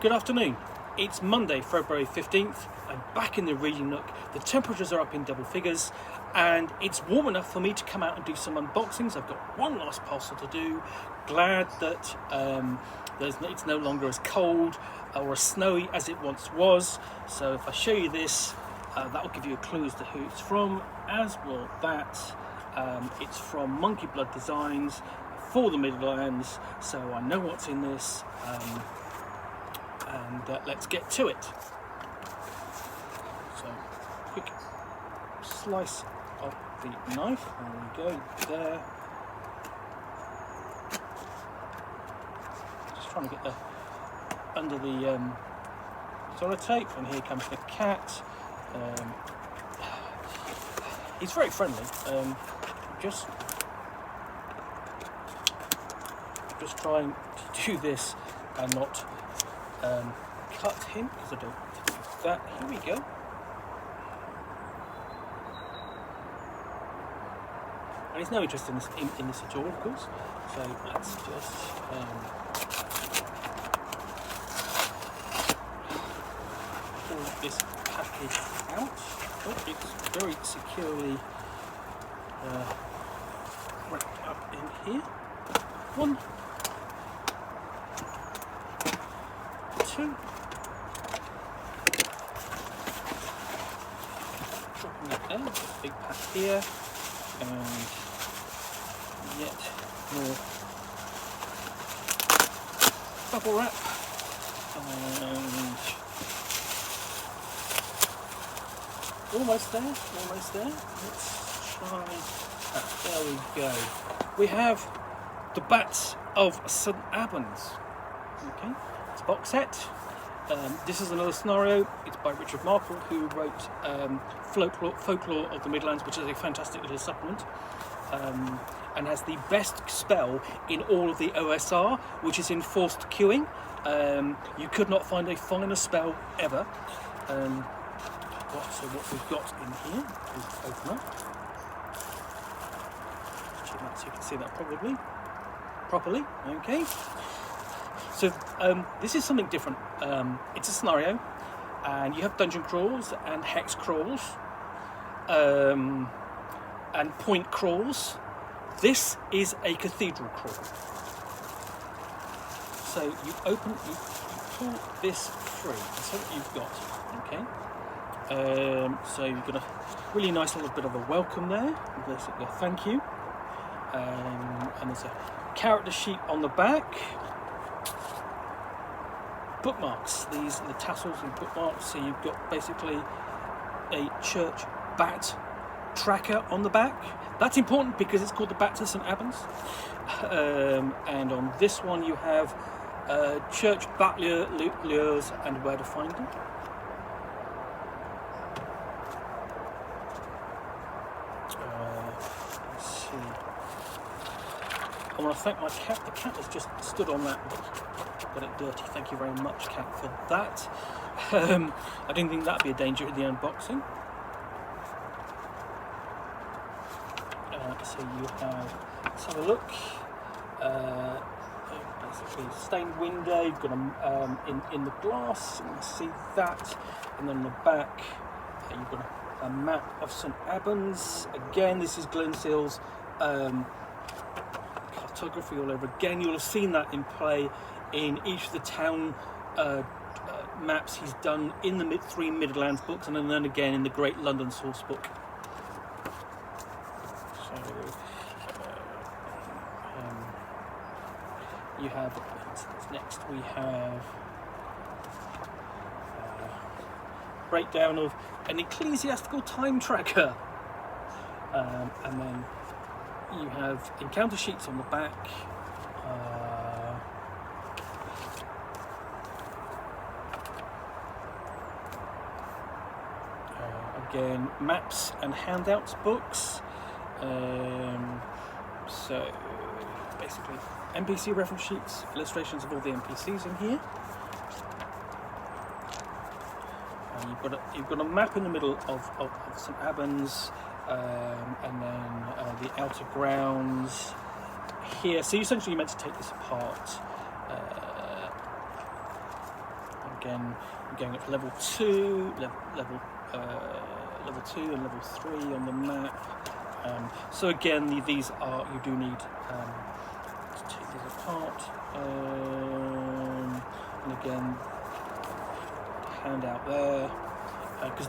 Good afternoon. It's Monday, February 15th. I'm back in the reading nook. The temperatures are up in double figures and it's warm enough for me to come out and do some unboxings. I've got one last parcel to do. Glad that it's no longer as cold or as snowy as it once was. So if I show you this, that will give you a clue as to who it's from, as will that. It's from Monkey Blood Designs for the Midderlands, so I know what's in this. Let's get to it. So, quick slice of the knife. There we go, there. Just trying to get the under the sellotape, and here comes the cat. He's very friendly. Just trying to do this and not cut him, because I don't do that. Here we go. And he's no interest in this at all, of course. So let's just pull this package out. Oh, it's very securely wrapped up in here. 1, 2. Dropping it there, big pack here, and yet more bubble wrap, and almost there. Let's try that. There we go. We have the Bats of Saint Abbans. Okay. It's a box set. This is another scenario. It's by Richard Marple, who wrote Folklore of the Midderlands, which is a fantastic little supplement, and has the best spell in all of the OSR, which is enforced queuing. You could not find a finer spell ever. So what we've got in here is open up. So you can see that properly. Okay. So this is something different. It's a scenario, and you have dungeon crawls and hex crawls and point crawls. This is a cathedral crawl. So you pull this free. That's what you've got. Okay. So you've got a really nice little bit of a welcome there, basically a thank you. And there's a character sheet on the back. Bookmarks. These are the tassels and bookmarks. So you've got basically a church bat tracker on the back. That's important because it's called the Bats of Saint Abbans. And on this one you have church bat lures and where to find them. Let's see. I want to thank my cat. The cat has just stood on that. Got it dirty. Thank you very much, cat, for that. I didn't think that'd be a danger in the unboxing. So you have, let's have a look. Basically, stained window. You've got in the glass. You can see that, and then on the back, you've got a map of Saint Abbans. Again, this is Glenn Seal's cartography all over again. You'll have seen that in play in each of the town maps he's done in the 3 Midderlands books, and then again in the Great London Source book. So you have, next we have breakdown of an ecclesiastical time tracker, and then you have encounter sheets on the back. Again, maps and handouts books. So basically NPC reference sheets, illustrations of all the NPCs in here. And you've got a map in the middle of St Abbans, and then the outer grounds here. So essentially you're meant to take this apart. again, we're going up to level 2, level 2 and level 3 on the map. So again, these are, you do need to take these apart. And again, hand out there, because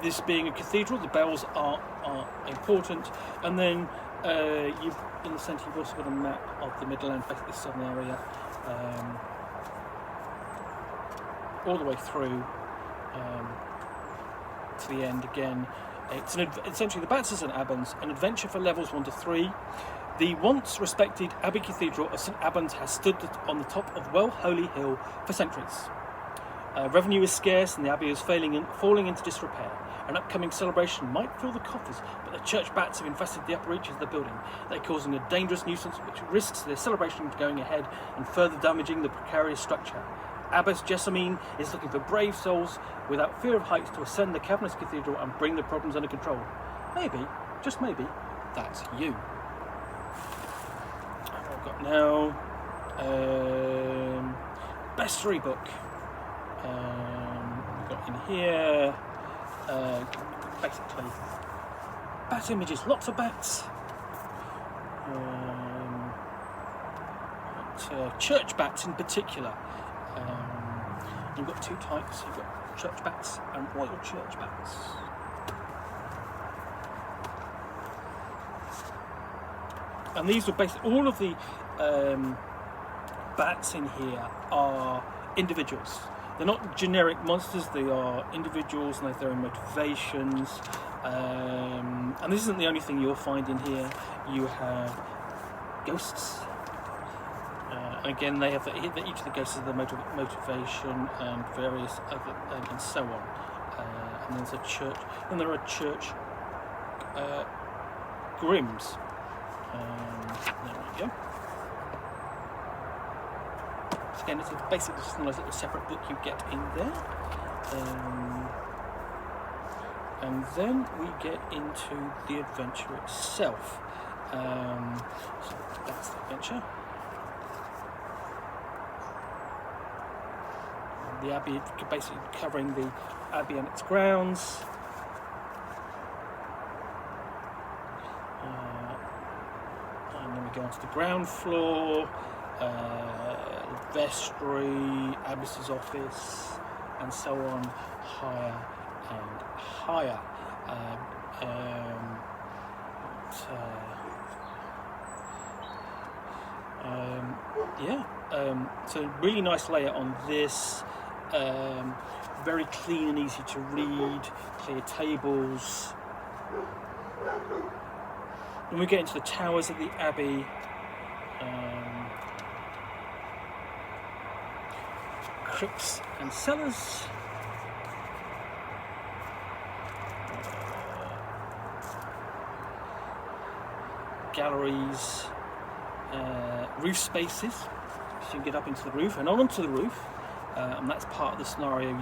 this being a cathedral, the bells are important. And then in the centre, you've also got a map of the Midderlands, basically the southern area, all the way through to the end. Again, it's essentially the Bats of Saint Abbans, an adventure for levels 1 to 3. The once respected Abbey Cathedral of Saint Abbans has stood on the top of Well Holy Hill for centuries. Revenue is scarce and the abbey is falling into disrepair. An upcoming celebration might fill the coffers, but the church bats have infested the upper reaches of the building. They're causing a dangerous nuisance which risks their celebration going ahead and further damaging the precarious structure. Abbess Jessamine is looking for brave souls without fear of heights to ascend the cavernous cathedral and bring the problems under control. Maybe, just maybe, that's you. I've got now bestiary book. We've got in here basically bat images, lots of bats. Church bats in particular. You've got two types. You've got church bats and royal church bats. And these are basically all of the bats in here are individuals. They're not generic monsters, they are individuals and they have their own motivations. And this isn't the only thing you'll find in here. You have ghosts. Again, they have each of the ghosts has their motivation and various other, and so on. And there's a church, and there are church Grims. There we go. Again, it's basically just a nice little separate book you get in there. And then we get into the adventure itself. So that's the adventure. The Abbey, basically covering the Abbey and its grounds. And then we go onto the ground floor. Vestry, Abbess's office, and so on, higher and higher. So really nice layout on this. Very clean and easy to read. Clear tables. When we get into the towers of the Abbey. Crypts and cellars. Galleries, roof spaces, so you can get up into the roof and onto the roof, and that's part of the scenario.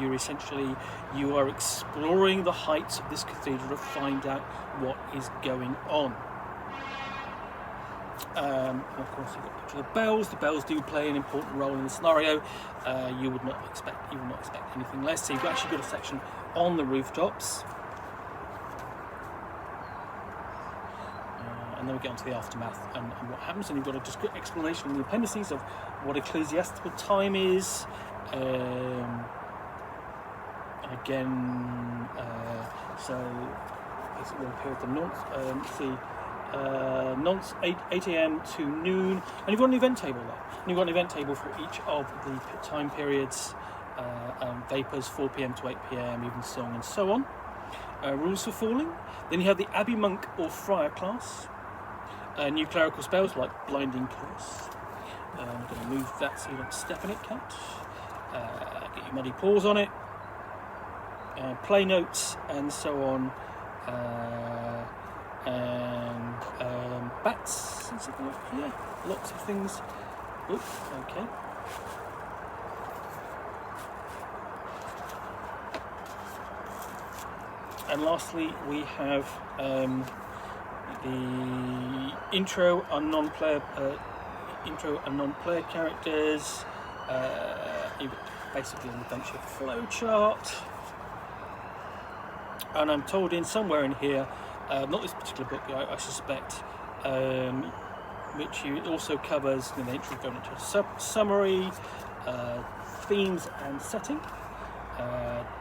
You are exploring the heights of this cathedral to find out what is going on. And of course, you've got a picture of the bells. The bells do play an important role in the scenario. You would not expect anything less. So you've actually got a section on the rooftops, and then we get onto the aftermath and what happens. And you've got a discrete explanation in the appendices of what ecclesiastical time is. Again, so basically we'll appear at the north. Nonce 8 a.m. to noon, and you've got an event table there. And you've got an event table for each of the time periods, Vapours 4 p.m. to 8 p.m, even song and so on. Rules for falling. Then you have the Abbey Monk or Friar class. New clerical spells like Blinding Curse. I'm going to move that so you don't step in it, Cat. Get your muddy paws on it. Play notes and so on. And bats and something like that. Yeah, lots of things. Oops, okay. And lastly, we have the intro and non-player characters. basically an adventure flowchart. And I'm told in somewhere in here, not this particular book, I suspect, which it also covers the nature of going into a summary, themes and setting,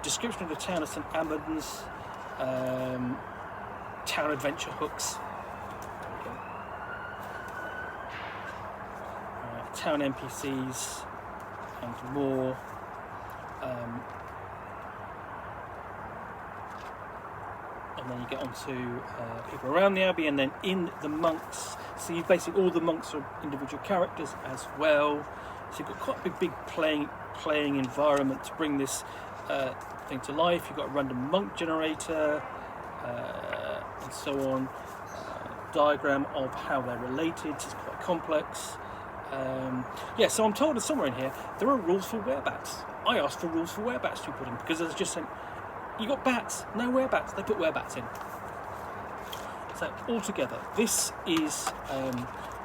description of the town of Saint Abbans, town adventure hooks, town NPCs and more. And then you get on to people around the abbey, and then in the monks. So you've basically all the monks are individual characters as well. So you've got quite a big playing environment to bring this thing to life. You've got a random monk generator and so on. Diagram of how they're related. It's quite complex. Yeah, so I'm told that somewhere in here there are rules for werebats. I asked for rules for werebats to be put in because I was just saying, you got bats, no werebats. They put werebats in. So altogether, this is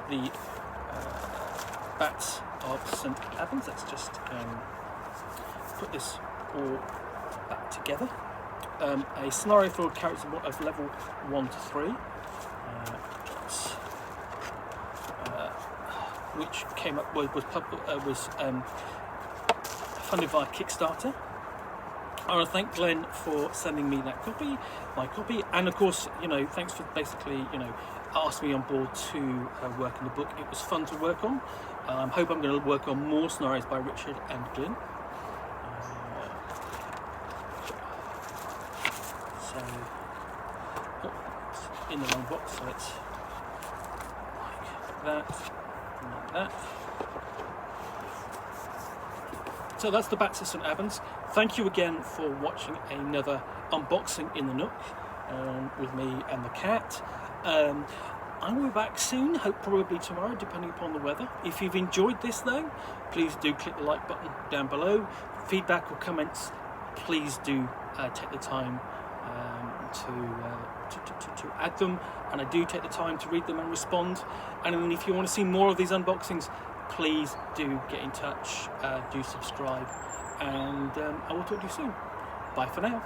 the Bats of Saint Abbans. Let's just put this all back together. A scenario for characters of level 1 to 3, which came up was funded via Kickstarter. I want to thank Glenn for sending me that my copy, and of course, thanks for basically, asking me on board to work on the book. It was fun to work on. I hope I'm going to work on more scenarios by Richard and Glenn. So, it's in the long box, so it's like that, and like that. So that's the Bats of Saint Abbans. Thank you again for watching another unboxing in the Nook with me and the cat. I will be back soon, hope probably tomorrow, depending upon the weather. If you've enjoyed this though, please do click the like button down below. Feedback or comments, please do take the time to add them, and I do take the time to read them and respond. And then if you want to see more of these unboxings, please do get in touch, do subscribe, and I will talk to you soon. Bye for now.